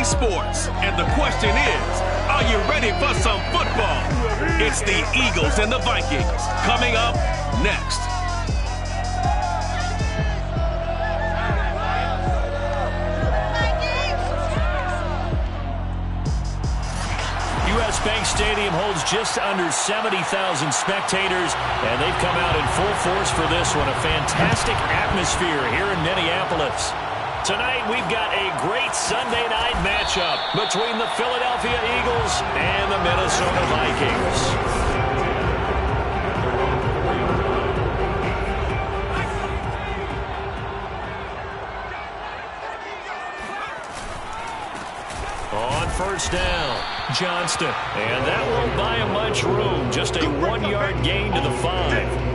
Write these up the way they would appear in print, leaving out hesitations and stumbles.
Sports. And the question is, are you ready for some football? It's the Eagles and the Vikings coming up next. U.S. Bank Stadium holds just under 70,000 spectators, and they've come out in full force for this one. A fantastic atmosphere here in Minneapolis. Tonight, we've got a great Sunday night matchup between the Philadelphia Eagles and the Minnesota Vikings. On first down, Johnston. And that won't buy him much room. Just a 1-yard gain to the 5.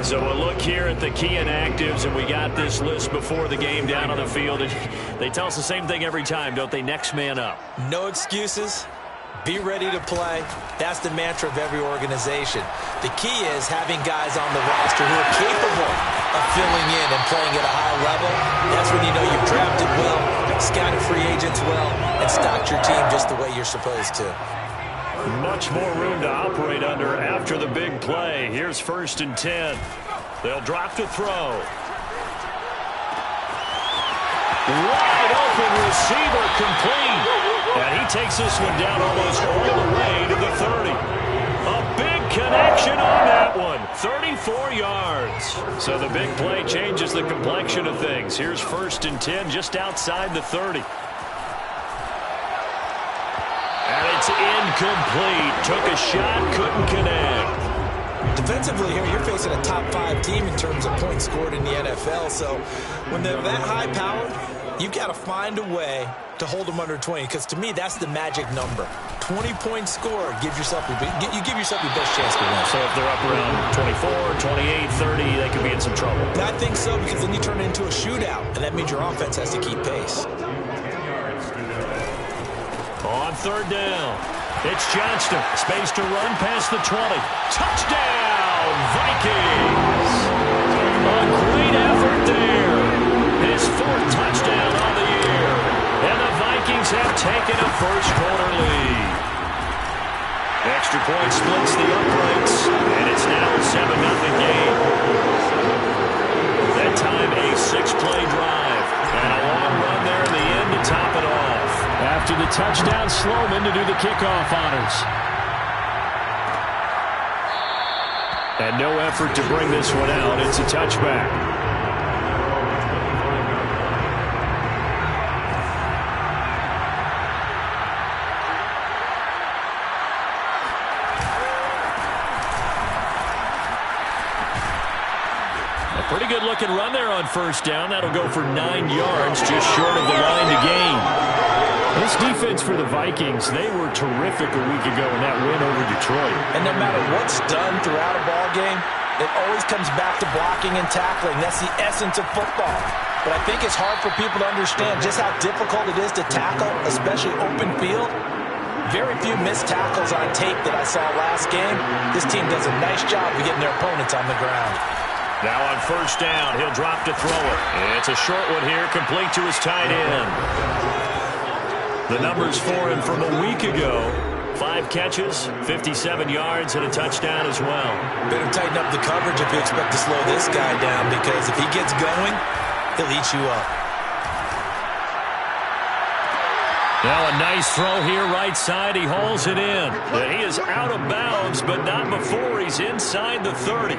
So a look here at the key inactives, and we got this list before the game down on the field. And they tell us the same thing every time, don't they? Next man up. No excuses. Be ready to play. That's the mantra of every organization. The key is having guys on the roster who are capable of filling in and playing at a high level. That's when you know you've drafted well, scouted free agents well, and stocked your team just the way you're supposed to. Much more room to operate under after the big play. Here's 1st and 10. They'll drop to throw. Wide open receiver complete. And he takes this one down almost all the way to the 30. A big connection on that one. 34 yards. So the big play changes the complexion of things. Here's 1st and 10 just outside the 30. And it's incomplete. Took a shot, couldn't connect. Defensively here, you're facing a top 5 team in terms of points scored in the NFL. So when they're that high-powered, you've got to find a way to hold them under 20, because to me, that's the magic number. 20 points scored, you give yourself your best chance to win. So if they're up around 24, 28, 30, they could be in some trouble. I think so, because then you turn it into a shootout, and that means your offense has to keep pace. On 3rd down, it's Johnston. Space to run past the 20. Touchdown, Vikings! A great effort there. His 4th touchdown on the year. And the Vikings have taken a first-quarter lead. Extra point splits the uprights, and it's now a 7-0 game. That time, a 6-play drive. And a long run there in the end to top it off. After the touchdown, Sloman to do the kickoff honors. And no effort to bring this one out. It's a touchback. Pretty good looking run there on 1st down. That'll go for 9 yards, just short of the line to gain. This defense for the Vikings, they were terrific a week ago in that win over Detroit. And no matter what's done throughout a ball game, it always comes back to blocking and tackling. That's the essence of football. But I think it's hard for people to understand just how difficult it is to tackle, especially open field. Very few missed tackles on tape that I saw last game. This team does a nice job of getting their opponents on the ground. Now on 1st down, he'll drop to throw it. It's a short one here, complete to his tight end. The numbers for him from a week ago. 5 catches, 57 yards, and a touchdown as well. Better tighten up the coverage if you expect to slow this guy down, because if he gets going, he'll eat you up. Now a nice throw here, right side. He hauls it in. He is out of bounds, but not before he's inside the 30.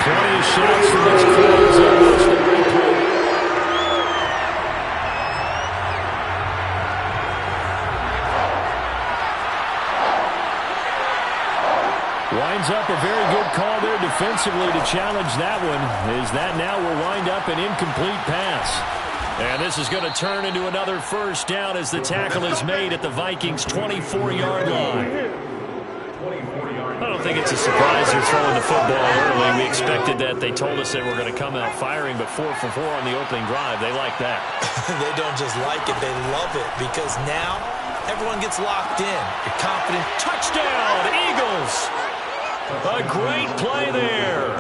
Plenty of shots for this close. Winds up a very good call there defensively to challenge that one. Is that now will wind up an incomplete pass. And this is going to turn into another 1st down as the tackle is made at the Vikings' 24-yard line. I don't think it's a surprise they're throwing the football early. We expected that. They told us they were going to come out firing, but 4 for 4 on the opening drive. They like that. They don't just like it, they love it, because now everyone gets locked in. You're confident. Touchdown, Eagles! A great play there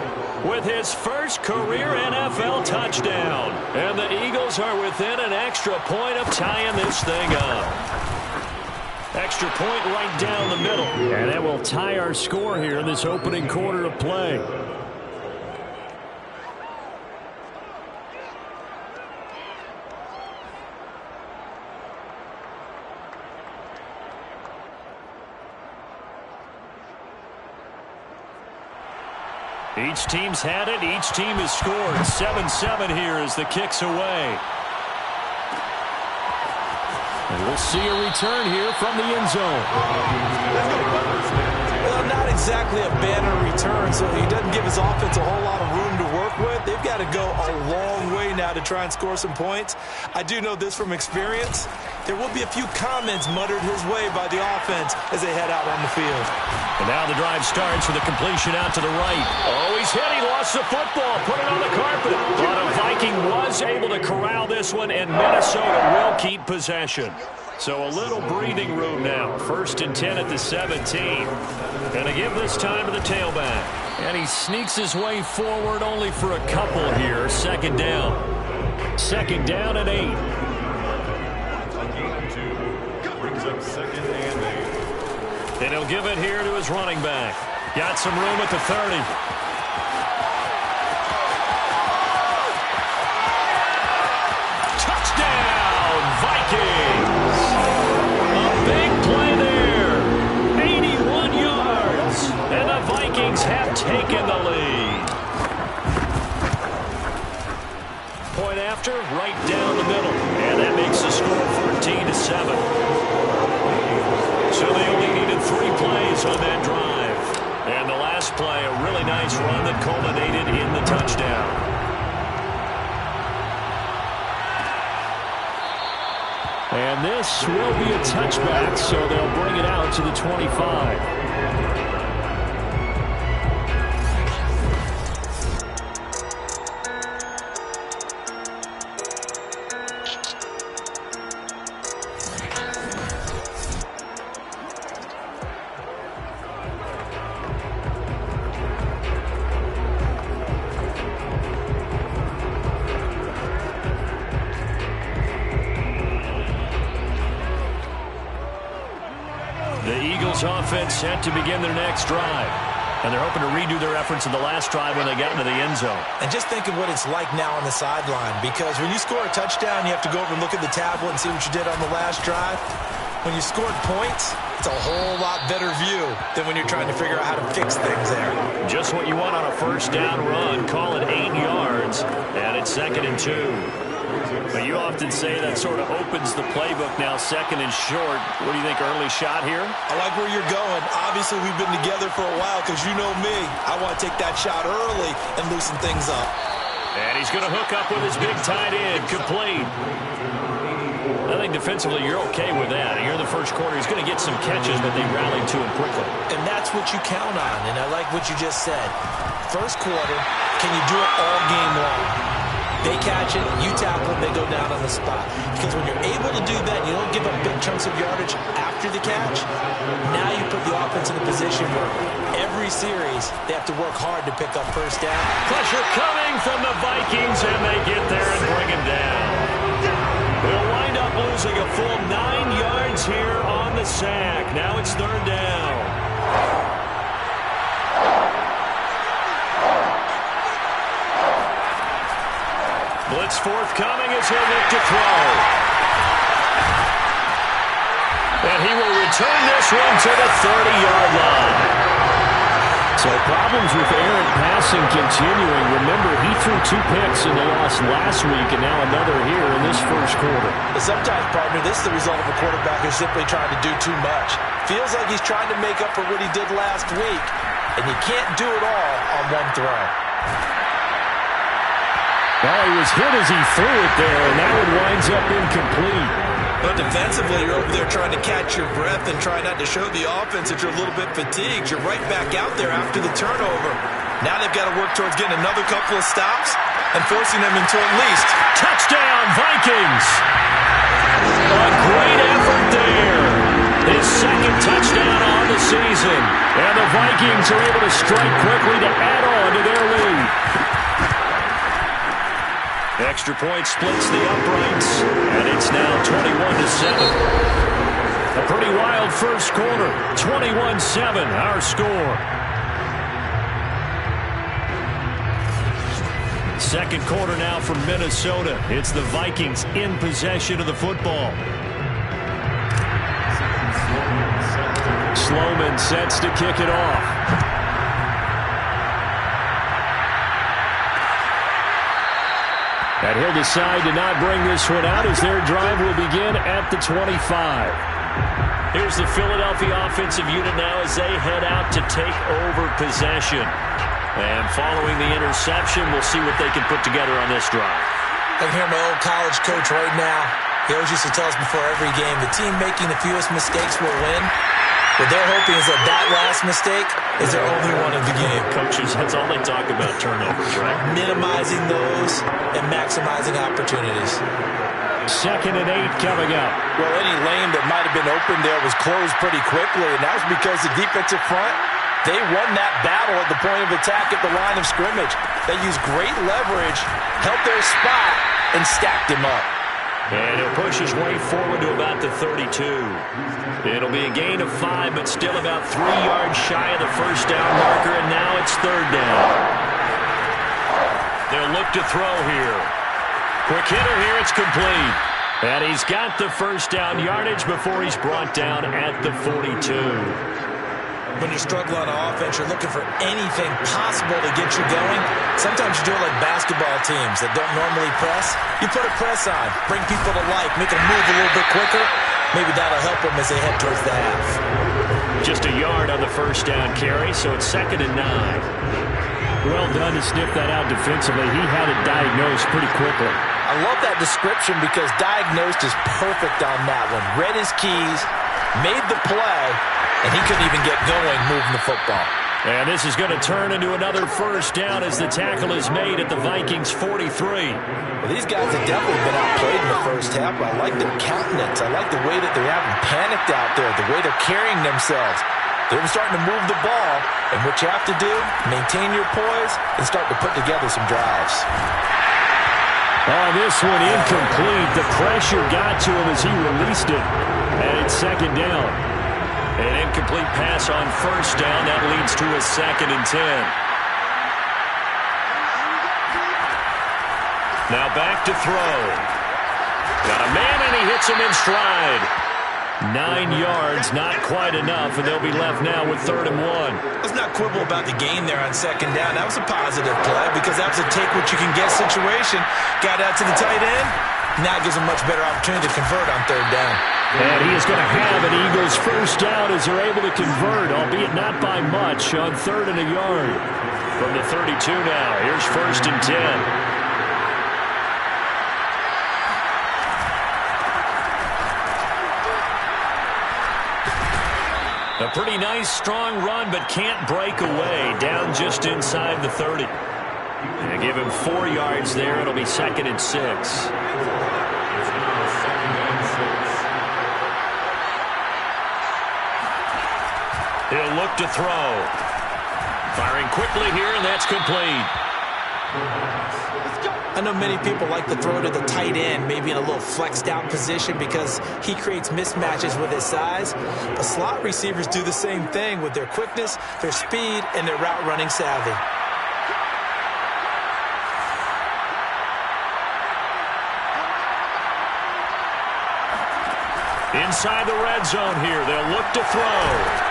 with his first career NFL touchdown. And the Eagles are within an extra point of tying this thing up. Extra point right down the middle. And that will tie our score here in this opening quarter of play. Each team's had it. Each team has scored. 7-7 here as the kick's away. And we'll see a return here from the end zone. Well, not exactly a banner return, so he doesn't give his offense a whole lot of room to work with. They've got to go a long way now to try and score some points. I do know this from experience. There will be a few comments muttered his way by the offense as they head out on the field. And now the drive starts with a completion out to the right. Oh, he's hit. He lost the football. Put it on the carpet. But a Viking was able to corral this one, and Minnesota will keep possession. So a little breathing room now. 1st and 10 at the 17. Gonna give this time to the tailback. And he sneaks his way forward only for a couple here. 2nd down. 2nd down and 8. Brings up 2nd and 8. And he'll give it here to his running back. Got some room at the 30. Touchdown, Vikings! A big play there. 81 yards. And the Vikings have taken the lead. Point after, right down the middle. And that makes the score 14-7. So they only needed 3 plays on that drive. And the last play, a really nice run that culminated in the touchdown. And this will be a touchback, so they'll bring it out to the 25. Offense set to begin their next drive. And they're hoping to redo their efforts in the last drive when they got into the end zone. And just think of what it's like now on the sideline, because when you score a touchdown, you have to go over and look at the tablet and see what you did on the last drive. When you scored points, it's a whole lot better view than when you're trying to figure out how to fix things there. Just what you want on a 1st down run. Call it 8 yards, and it's 2nd and 2. But you often say that sort of opens the playbook now, 2nd and short. What do you think, early shot here? I like where you're going. Obviously, we've been together for a while because you know me. I want to take that shot early and loosen things up. And he's going to hook up with his big tight end, complete. I think defensively you're okay with that. Here in the first quarter, he's going to get some catches, but they rallied to him quickly. And that's what you count on, and I like what you just said. First quarter, can you do it all game long? They catch it, you tackle them, they go down on the spot. Because when you're able to do that, you don't give up big chunks of yardage after the catch. Now you put the offense in a position where every series they have to work hard to pick up 1st down. Pressure coming from the Vikings, and they get there and bring him down. They'll wind up losing a full 9 yards here on the sack. Now it's 3rd down. Blitz forthcoming as he'll look to throw. And he will return this one to the 30-yard line. So problems with errant passing continuing. Remember, he threw 2 picks in the loss last week, and now another here in this first quarter. But sometimes, partner, this is the result of a quarterback who's simply trying to do too much. Feels like he's trying to make up for what he did last week, and you can't do it all on one throw. Well, he was hit as he threw it there, and that one winds up incomplete. But defensively, you're over there trying to catch your breath and try not to show the offense that you're a little bit fatigued. You're right back out there after the turnover. Now they've got to work towards getting another couple of stops and forcing them into at least. Touchdown, Vikings! A great effort there. His 2nd touchdown on the season. And the Vikings are able to strike quickly to add on to their lead. Extra point splits the uprights, and it's now 21-7. A pretty wild first quarter. 21-7, our score. Second quarter now from Minnesota. It's the Vikings in possession of the football. Sloman sets to kick it off. And he'll decide to not bring this one out as their drive will begin at the 25. Here's the Philadelphia offensive unit now as they head out to take over possession. And following the interception, we'll see what they can put together on this drive. I can hear my old college coach right now. He always used to tell us before every game, the team making the fewest mistakes will win. What they're hoping is that that last mistake is their only one of the game. Coaches, that's all they talk about, turnovers, right? Minimizing those and maximizing opportunities. 2nd and 8 coming up. Well, any lane that might have been open there was closed pretty quickly, and that was because the defensive front, they won that battle at the point of attack at the line of scrimmage. They used great leverage, held their spot, and stacked him up. And he'll push his way forward to about the 32. It'll be a gain of 5, but still about 3 yards shy of the first down marker, and now it's 3rd down. They'll look to throw here. Quick hitter here, it's complete. And he's got the first down yardage before he's brought down at the 42. When you struggle on offense, you're looking for anything possible to get you going. Sometimes you do it like basketball teams that don't normally press. You put a press on, bring people to life, make them move a little bit quicker. Maybe that'll help them as they head towards the half. Just a yard on the first down carry, so it's 2nd and 9. Well done to sniff that out defensively. He had it diagnosed pretty quickly. I love that description because diagnosed is perfect on that one. Read his keys, made the play, and he couldn't even get going moving the football. And this is going to turn into another first down as the tackle is made at the Vikings 43. Well, these guys have definitely been outplayed in the first half, but I like their countenance. I like the way that they're having panicked out there, the way they're carrying themselves. They're starting to move the ball, and what you have to do, maintain your poise and start to put together some drives. Oh, this one incomplete. The pressure got to him as he released it. And it's 2nd down. An incomplete pass on first down. That leads to a 2nd and 10. Now back to throw. Got a man, and he hits him in stride. 9 yards, not quite enough, and they'll be left now with 3rd and 1. Let's not quibble about the gain there on 2nd down. That was a positive play because that was a take-what-you-can-get situation. Got out to the tight end. Now it gives them much better opportunity to convert on 3rd down. And he is going to have an Eagles first down as they're able to convert, albeit not by much, on 3rd and a yard. From the 32 now, here's 1st and 10. A pretty nice, strong run, but can't break away. Down just inside the 30. And give him 4 yards there. It'll be 2nd and 6. He'll look to throw. Firing quickly here, and that's complete. I know many people like to throw to the tight end, maybe in a little flexed out position because he creates mismatches with his size. But slot receivers do the same thing with their quickness, their speed, and their route running savvy. Inside the red zone here, they'll look to throw.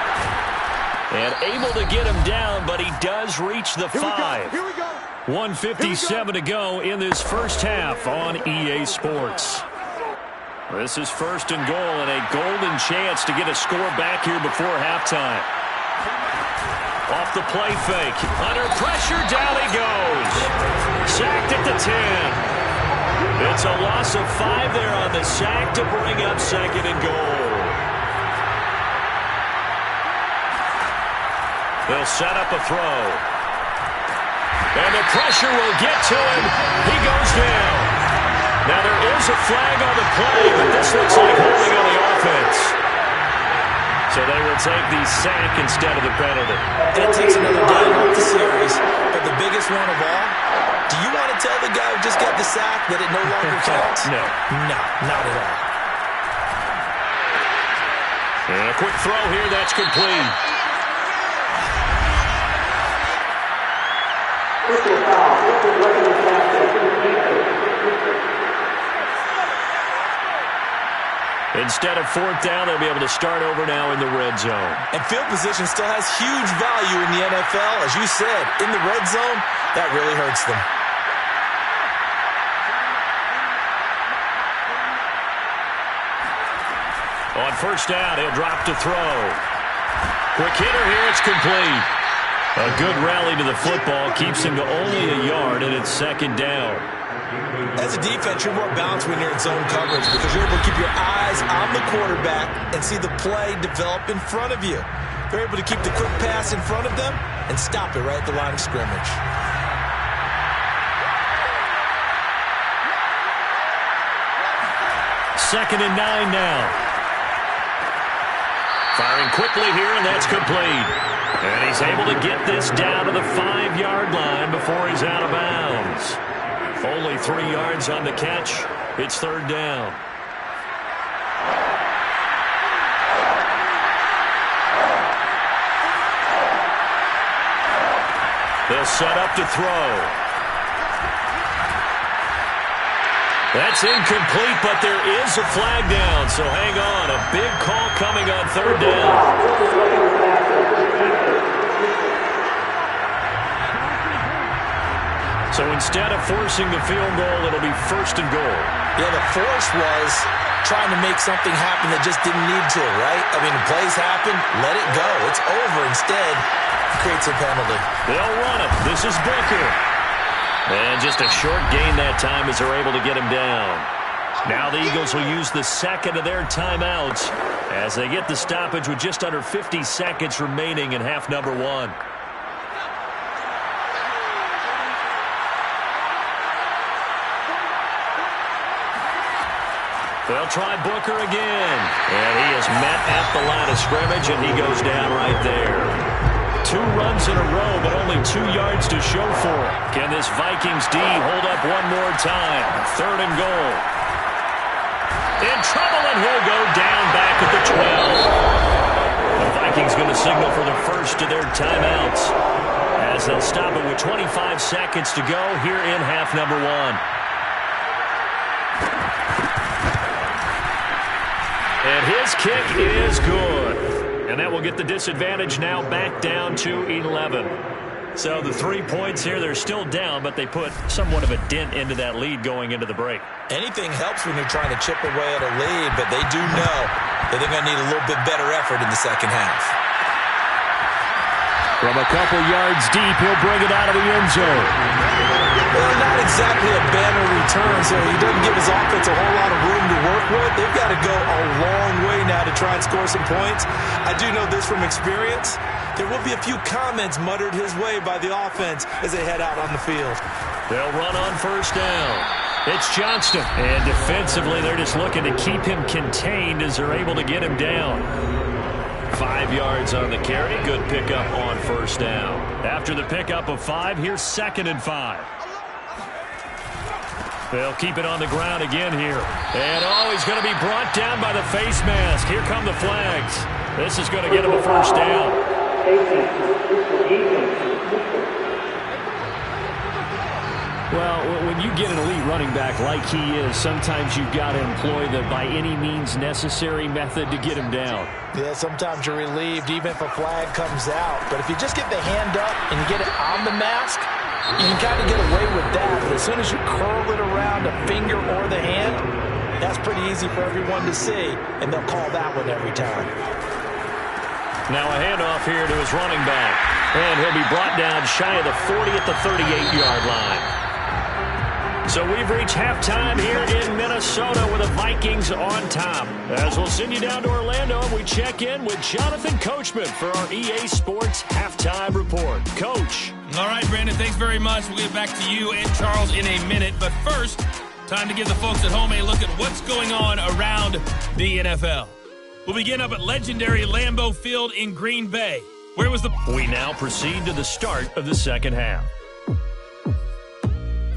And able to get him down, but he does reach the 5. Here we go. 1:57 to go in this first half on EA Sports. This is 1st and goal and a golden chance to get a score back here before halftime. Off the play fake. Under pressure, down he goes. Sacked at the 10. It's a loss of 5 there on the sack to bring up 2nd and goal. They'll set up a throw. And the pressure will get to him. He goes down. Now there is a flag on the play, but this looks like holding on the offense. So they will take the sack instead of the penalty. And it takes another down off the series. But the biggest one of all, do you want to don't tell the guy who just got the sack that it no longer counts. No, not at all. And a quick throw here, that's complete. Instead of fourth down, they'll be able to start over now in the red zone. And field position still has huge value in the NFL. As you said, in the red zone, that really hurts them. On first down, he'll drop to throw. Quick hitter here, it's complete. A good rally to the football keeps him to only a yard, and it's second down. As a defense, you're more balanced when you're in zone coverage because you're able to keep your eyes on the quarterback and see the play develop in front of you. They're able to keep the quick pass in front of them and stop it right at the line of scrimmage. Second and 9 now. Firing quickly here, and that's complete. And he's able to get this down to the 5-yard line before he's out of bounds. Only 3 yards on the catch. It's third down. They'll set up to throw. That's incomplete, but there is a flag down, so hang on. A big call coming on third down. So instead of forcing the field goal, it'll be first and goal. Yeah, the force was trying to make something happen that just didn't need to, right? I mean, plays happen, let it go. It's over. Instead, it creates a penalty. They'll run it. This is Booker. And just a short gain that time as they're able to get him down. Now the Eagles will use the second of their timeouts as they get the stoppage with just under 50 seconds remaining in half number 1. They'll try Booker again. And he is met at the line of scrimmage, and he goes down right there. 2 runs in a row, but only 2 yards to show for it. Can this Vikings D hold up one more time? Third and goal. In trouble, and he'll go down back at the 12. The Vikings going to signal for the first of their timeouts as they'll stop it with 25 seconds to go here in half number 1. And his kick is good. And that will get the disadvantage now back down to 11. So the 3 points here, they're still down, but they put somewhat of a dent into that lead going into the break. Anything helps when you're trying to chip away at a lead, but they do know that they're going to need a little bit better effort in the second half. From a couple yards deep, he'll bring it out of the end zone. Well, not exactly a banner return, so he doesn't give his offense a whole lot of room to work with. They've got to go a long way now to try and score some points. I do know this from experience. There will be a few comments muttered his way by the offense as they head out on the field. They'll run on first down. It's Johnston. And defensively, they're just looking to keep him contained as they're able to get him down. 5 yards on the carry. Good pickup on first down. After the pickup of 5, here's second and 5. They'll keep it on the ground again here. And he's going to be brought down by the face mask. Here come the flags. This is going to get him a first down. Well, when you get an elite running back like he is, sometimes you've got to employ the by any means necessary method to get him down. Yeah, sometimes you're relieved even if a flag comes out. But if you just get the hand up and you get it on the mask, you can kind of get away with that. But as soon as you curl it around a finger or the hand, that's pretty easy for everyone to see, and they'll call that one every time. Now a handoff here to his running back. And he'll be brought down shy of the 40 at the 38-yard line. So we've reached halftime here in Minnesota with the Vikings on top. As we'll send you down to Orlando, and we check in with Jonathan Coachman for our EA Sports Halftime Report. Coach. All right, Brandon, thanks very much. We'll get back to you and Charles in a minute. But first, time to give the folks at home a look at what's going on around the NFL. We'll begin up at legendary Lambeau Field in Green Bay. Where was the... We now proceed to the start of the second half.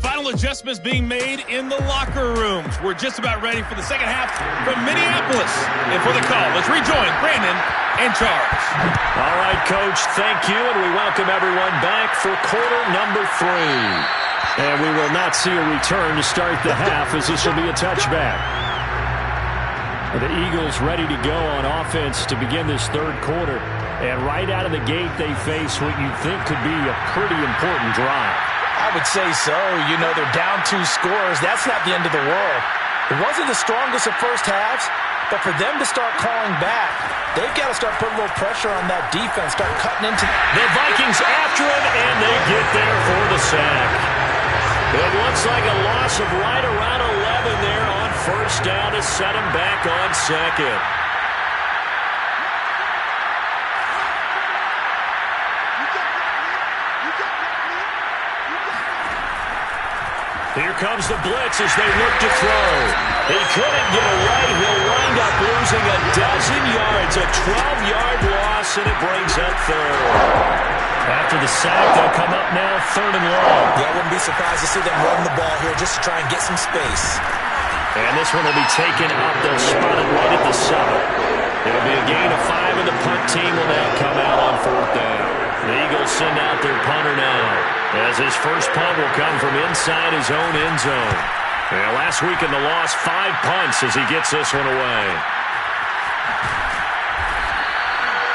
Final adjustments being made in the locker rooms. We're just about ready for the second half from Minneapolis. And for the call, let's rejoin Brandon and Charles. All right, Coach, thank you, and we welcome everyone back for quarter number 3. And we will not see a return to start the half, as this will be a touchback. The Eagles ready to go on offense to begin this third quarter. And right out of the gate, they face what you think could be a pretty important drive. I would say so. You know, they're down 2 scores. That's not the end of the world. It wasn't the strongest of first halves, but for them to start calling back, they've got to start putting a little pressure on that defense, start cutting into the Vikings after him, and they get there for the sack. It looks like a loss of right around 11 there on first down to set him back on second. Here comes the blitz as they look to throw. He couldn't get away. He'll wind up losing a dozen yards, a 12-yard loss, and it brings up third. After the sack, they'll come up now 3rd and long. Yeah, I wouldn't be surprised to see them run the ball here just to try and get some space. And this one will be taken up. They'll spot it right at the 7. It'll be a gain of 5, and the punt team will now come out on 4th down. The Eagles send out their punter now, as his first punt will come from inside his own end zone. And last week in the loss, 5 punts as he gets this one away.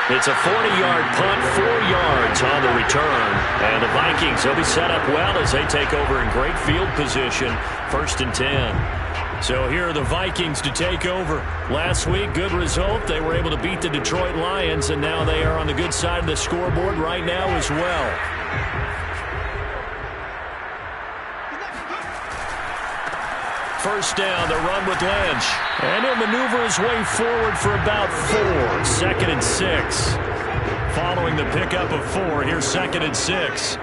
It's a 40-yard punt, 4 yards on the return. And the Vikings will be set up well as they take over in great field position, 1st and 10. So here are the Vikings to take over. Last week, good result. They were able to beat the Detroit Lions, and now they are on the good side of the scoreboard right now as well. First down, the run with Lynch. And he'll maneuver his way forward for about 4. 2nd and 6. Following the pickup of 4, here's 2nd and 6.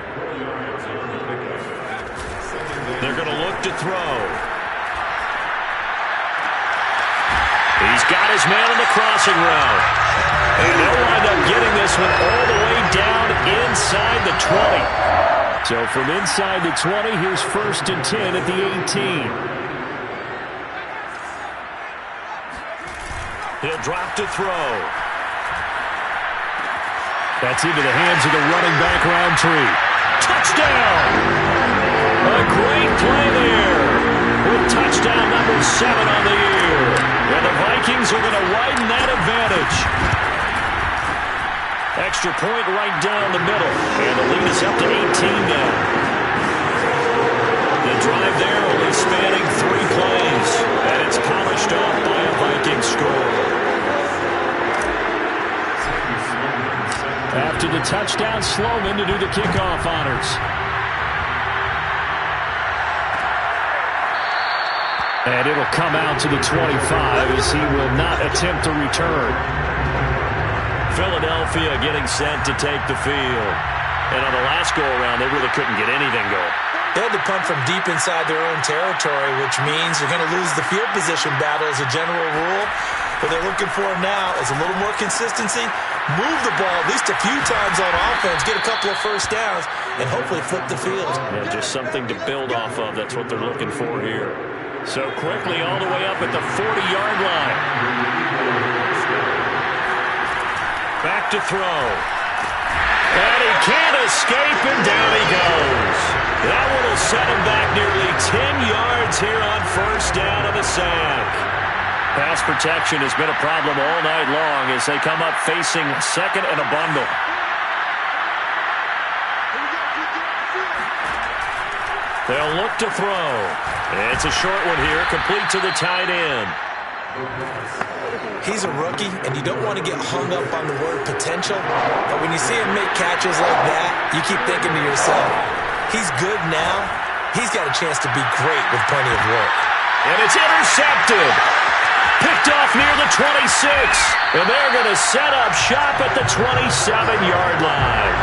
They're going to look to throw. He's got his man on the crossing route. And they'll wind up getting this one all the way down inside the 20. So from inside the 20, here's 1st and 10 at the 18. He'll drop to throw. That's into the hands of the running back, Roundtree. Touchdown! A great play there with touchdown number 7 on the year. And the Vikings are going to widen that advantage. Extra point right down the middle. And the lead is up to 18 now. The drive there only spanning 3 plays. And it's polished off by a Viking score. After the touchdown, Sloman to do the kickoff honors. And it'll come out to the 25 as he will not attempt to return. Philadelphia getting set to take the field. And on the last go-around, they really couldn't get anything going. They had to punt from deep inside their own territory, which means you're going to lose the field position battle as a general rule. What they're looking for now is a little more consistency, move the ball at least a few times on offense, get a couple of first downs, and hopefully flip the field. Yeah, just something to build off of. That's what they're looking for here. So quickly all the way up at the 40-yard line. Back to throw. And he can't escape, and down he goes. That one will set him back nearly 10 yards here on first down of the sack. Pass protection has been a problem all night long as they come up facing 2nd and a bundle. They'll look to throw. It's a short one here, complete to the tight end. He's a rookie, and you don't want to get hung up on the word potential. But when you see him make catches like that, you keep thinking to yourself, he's good now. He's got a chance to be great with plenty of work. And it's intercepted. Picked off near the 26. And they're going to set up shop at the 27-yard line.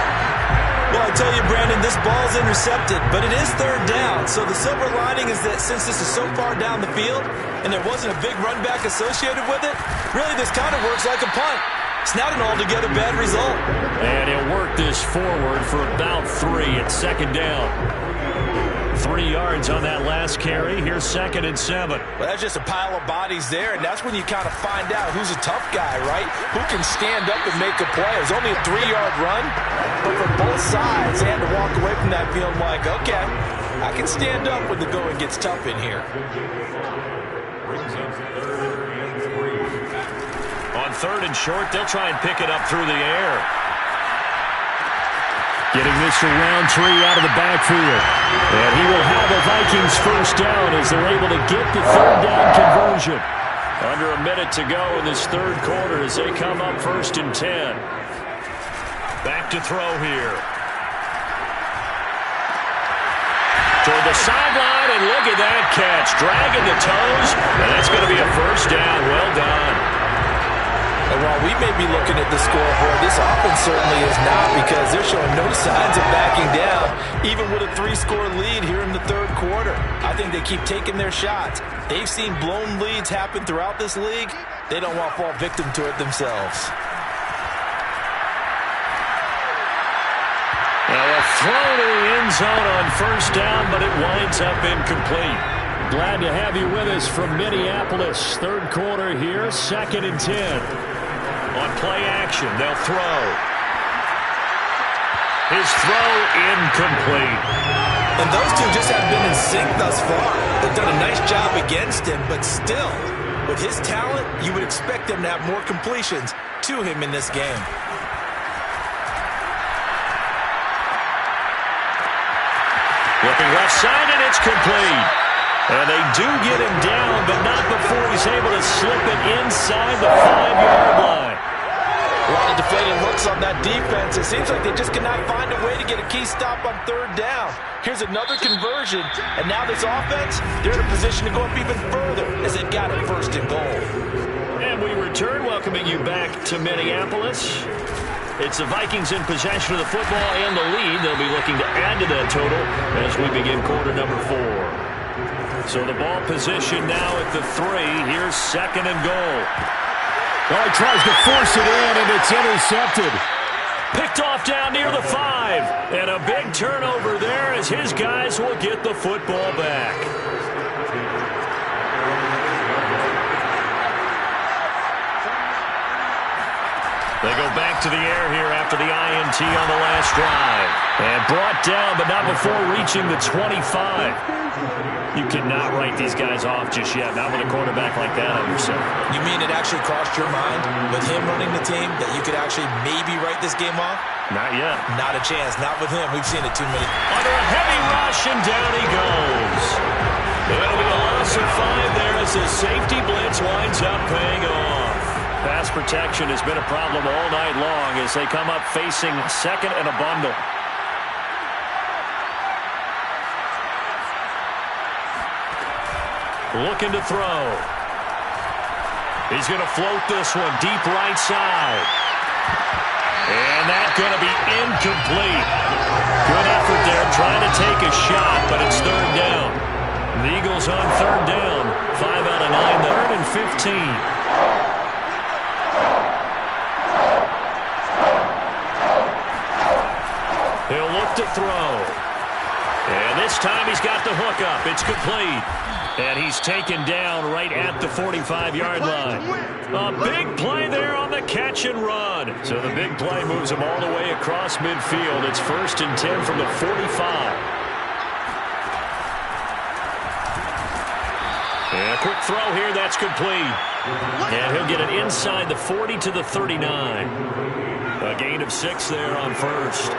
Well, I tell you, Brandon, this ball's intercepted, but it is 3rd down. So the silver lining is that since this is so far down the field and there wasn't a big run back associated with it, really this kind of works like a punt. It's not an altogether bad result. And he'll work this forward for about 3 at 2nd down. 3 yards on that last carry. Here's 2nd and 7. Well, that's just a pile of bodies there, and that's when you kind of find out who's a tough guy, right? Who can stand up and make a play. It was only a 3-yard run, but for both sides, they had to walk away from that feeling like, okay, I can stand up when the going gets tough in here. Brings up 3rd and 3. On 3rd and short, they'll try and pick it up through the air. Getting this to Roundtree out of the backfield. And he will have a Vikings first down as they're able to get the 3rd down conversion. Under a minute to go in this 3rd quarter as they come up 1st and 10. Back to throw here. Toward the sideline, and look at that catch. Dragging the toes, and that's going to be a first down. Well done. And while we may be looking at the scoreboard, this offense certainly is not, because they're showing no signs of backing down, even with a 3-score lead here in the 3rd quarter. I think they keep taking their shots. They've seen blown leads happen throughout this league. They don't want to fall victim to it themselves. Now a throw to the end zone on first down, but it winds up incomplete. Glad to have you with us from Minneapolis. 3rd quarter here, 2nd and 10. On play action, they'll throw. His throw incomplete. And those two just have been in sync thus far. They've done a nice job against him, but still, with his talent, you would expect them to have more completions to him in this game. Looking left side, and it's complete. And they do get him down, but not before he's able to slip it inside the 5-yard line. A lot of deflated looks on that defense. It seems like they just cannot find a way to get a key stop on 3rd down. Here's another conversion, and now this offense, they're in a position to go up even further as they've got it 1st and goal. And we return, welcoming you back to Minneapolis. It's the Vikings in possession of the football and the lead. They'll be looking to add to that total as we begin quarter number 4. So the ball position now at the 3. Here's 2nd and goal. Well, he tries to force it in, and it's intercepted. Picked off down near the 5. And a big turnover there as his guys will get the football back. They go back to the air here after the INT on the last drive. And brought down, but not before reaching the 25. You cannot write these guys off just yet, not with a quarterback like that on your side. You mean it actually crossed your mind with him running the team that you could actually maybe write this game off? Not yet. Not a chance. Not with him. We've seen it too many. Under a heavy rush, and down he goes. It'll be a loss of 5 there as the safety blitz winds up paying off. Pass protection has been a problem all night long as they come up facing 2nd and a bundle. Looking to throw. He's going to float this one deep right side. And that's going to be incomplete. Good effort there trying to take a shot, but it's 3rd down. The Eagles on 3rd down. 5 out of 9, 3rd and 15. He'll look to throw. And this time he's got the hook up. It's complete. And he's taken down right at the 45-yard line. A big play there on the catch and run. So the big play moves him all the way across midfield. It's 1st and 10 from the 45. And a quick throw here, that's complete. And he'll get it inside the 40 to the 39. A gain of 6 there on 1st.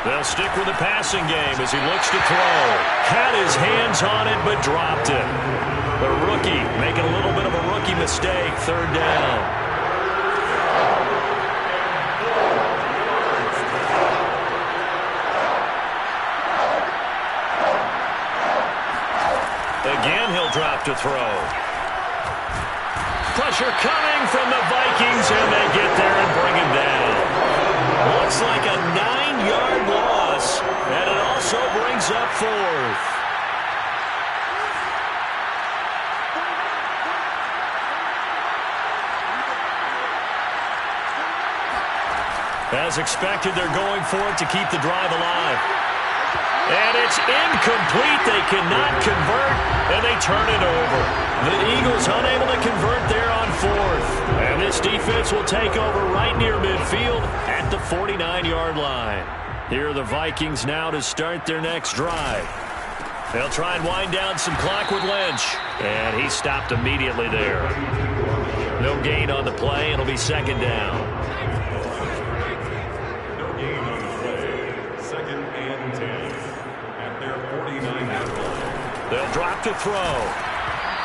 They'll stick with the passing game as he looks to throw. Had his hands on it, but dropped it. The rookie making a little bit of a rookie mistake. 3rd down. Again, he'll drop to throw. Pressure coming from the Vikings, and they get there and bring him down. Looks like a 9-yard loss, and it also brings up 4th. As As expected, they're going for it to keep the drive alive. And it's incomplete. They cannot convert, and they turn it over. The Eagles unable to convert there on fourth. And this defense will take over right near midfield at the 49-yard line. Here are the Vikings now to start their next drive. They'll try and wind down some clock with Lynch. And he stopped immediately there. No gain on the play. It'll be second down. No gain on the play. 2nd and 10 at their 49-yard line. They'll drop to throw.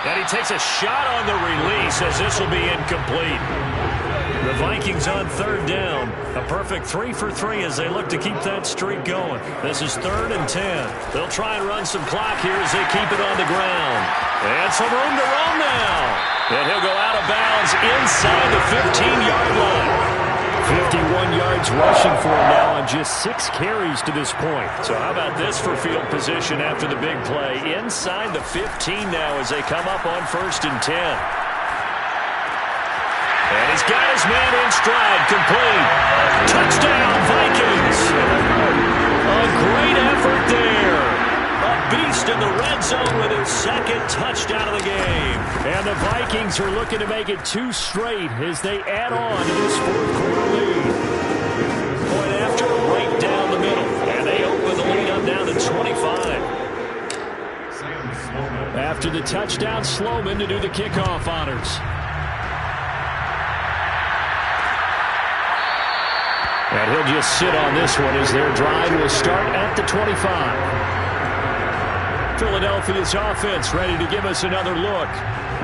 And he takes a shot on the release as this will be incomplete. The Vikings on third down. A perfect 3 for 3 as they look to keep that streak going. This is 3rd and 10. They'll try and run some clock here as they keep it on the ground. And some room to roam now. And he'll go out of bounds inside the 15-yard line. 51 yards rushing for him now on just 6 carries to this point. So how about this for field position after the big play? Inside the 15 now as they come up on 1st and 10. And he's got his man in stride, complete. Touchdown, Vikings. A great effort there. A beast in the red zone with his 2nd touchdown of the game. And the Vikings are looking to make it 2 straight as they add on to this 4th quarter lead. Point after, right down the middle. And they open the lead up down to 25. After the touchdown, Sloman to do the kickoff honors. And he'll just sit on this one as their drive will start at the 25. Philadelphia's offense ready to give us another look.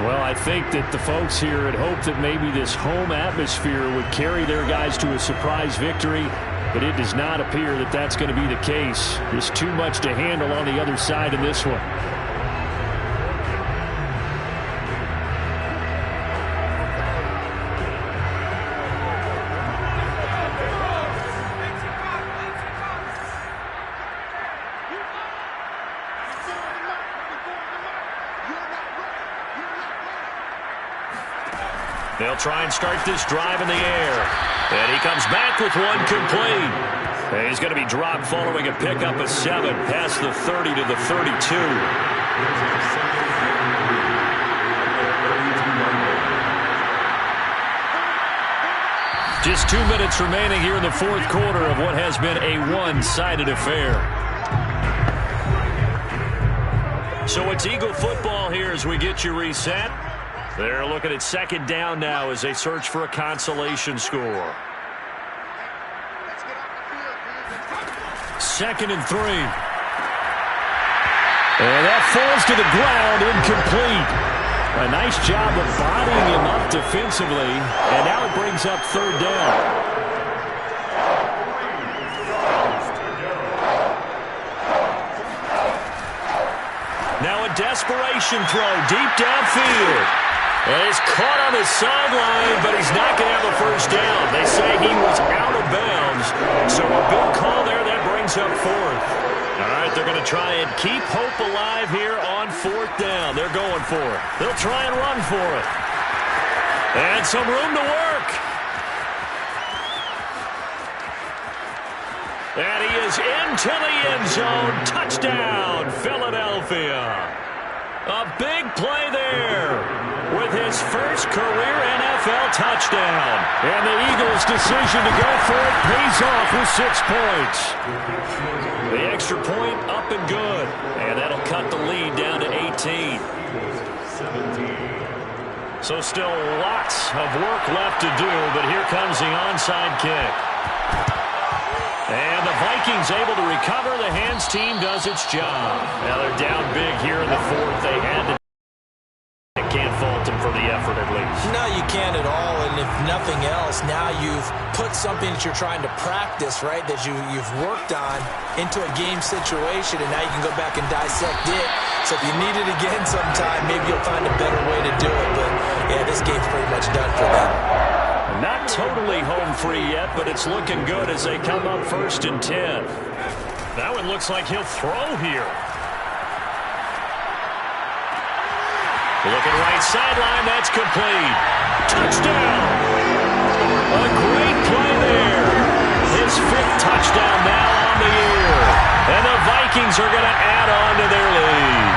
Well, I think that the folks here had hoped that maybe this home atmosphere would carry their guys to a surprise victory, but it does not appear that that's going to be the case. There's too much to handle on the other side in this one. They'll try and start this drive in the air. And he comes back with one complete. And he's going to be dropped following a pickup of 7 past the 30 to the 32. Just 2 minutes remaining here in the 4th quarter of what has been a one-sided affair. So it's Eagle football here as we get you reset. They're looking at 2nd down now as they search for a consolation score. 2nd and 3. And that falls to the ground, incomplete. A nice job of bodying him up defensively, and now it brings up 3rd down. Now a desperation throw deep downfield. And he's caught on the sideline, but he's not going to have a 1st down. They say he was out of bounds. So a big call there that brings up 4th. All right, they're going to try and keep hope alive here on 4th down. They're going for it. They'll try and run for it. And some room to work. And he is into the end zone. Touchdown, Philadelphia. A big play there with his first career NFL touchdown. And the Eagles' decision to go for it pays off with 6 points. The extra point up and good. And that'll cut the lead down to 18. So still lots of work left to do, but here comes the onside kick. And the Vikings able to recover. The hands team does its job. Now they're down big here in the 4th. They had to. Can't fault them for the effort at least. No, you can't at all. And if nothing else, now you've put something that you're trying to practice, right, that you've worked on into a game situation, and now you can go back and dissect it. So if you need it again sometime, maybe you'll find a better way to do it. But, yeah, this game's pretty much done for them. Not totally home free yet, but it's looking good as they come up 1st and 10. Now it looks like he'll throw here. Looking right sideline, that's complete. Touchdown! A great play there. fifth touchdown now on the year. And the Vikings are going to add on to their lead.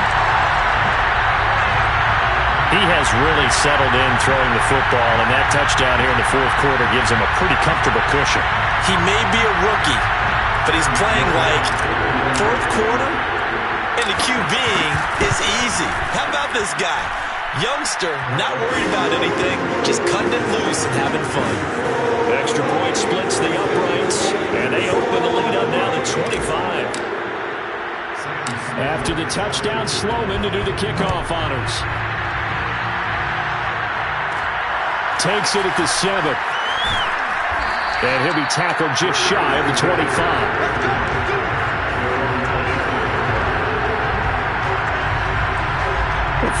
He has really settled in throwing the football, and that touchdown here in the fourth quarter gives him a pretty comfortable cushion. He may be a rookie, but he's playing like fourth quarter, and the QBing is easy. How about this guy? Youngster, not worried about anything, just cutting it loose and having fun. Extra point splits the uprights, and they open the lead up now to 25. After the touchdown, Sloman to do the kickoff honors. Takes it at the 7. And he'll be tackled just shy of the 25.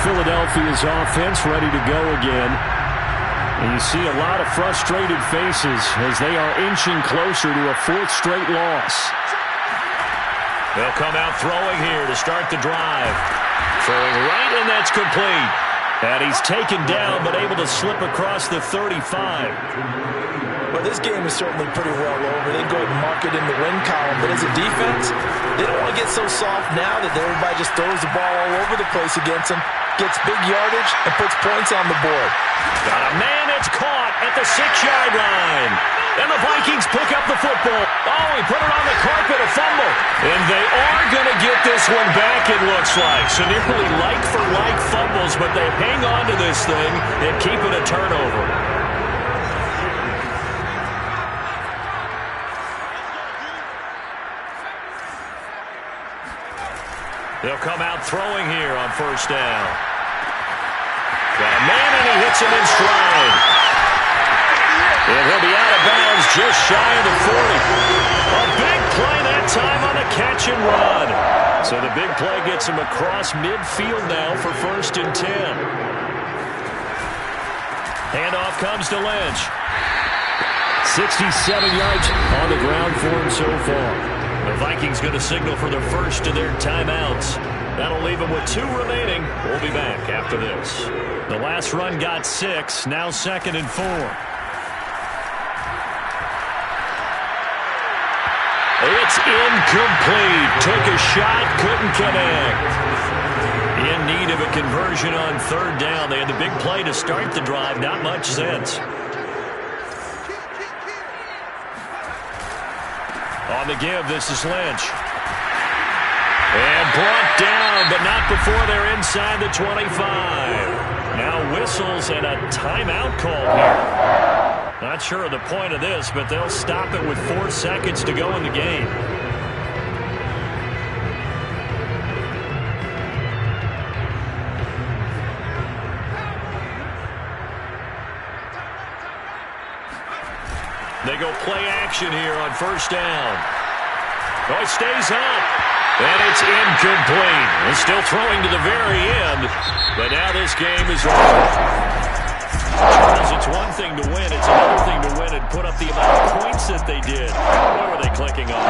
Philadelphia's offense ready to go again. And you see a lot of frustrated faces as they are inching closer to a fourth straight loss. They'll come out throwing here to start the drive. Throwing right, and that's complete. And he's taken down, but able to slip across the 35. Well, this game is certainly pretty well over. They go ahead and mark it in the win column. But as a defense, they don't want to get so soft now that everybody just throws the ball all over the place against them, gets big yardage, and puts points on the board. Got a man that's caught at the 6-yard line. And the Vikings pick up the football. Oh, he put it on the carpet, a fumble. And they are going to get this one back, it looks like. So nearly like-for-like fumbles, but they hang on to this thing and keep it a turnover. They'll come out throwing here on first down. Got a man, and he hits him in stride. And he'll be out of bounds just shy of the 40. A big play that time on the catch and run. So the big play gets him across midfield now for 1st and 10. Handoff comes to Lynch. 67 yards on the ground for him so far. The Vikings going to signal for their first of their timeouts. That'll leave them with 2 remaining. We'll be back after this. The last run got 6, now 2nd and 4. It's incomplete. Took a shot, couldn't connect. In need of a conversion on 3rd down. They had the big play to start the drive. Not much sense. On the give, this is Lynch. And brought down, but not before they're inside the 25. Now whistles and a timeout call here. Not sure of the point of this, but they'll stop it with 4 seconds to go in the game. They go play action here on first down. Oh, it stays up. And it's incomplete. It's still throwing to the very end. But now this game is over. Charles, it's one thing to win. It's another thing to win and put up the amount of points that they did. What were they clicking on?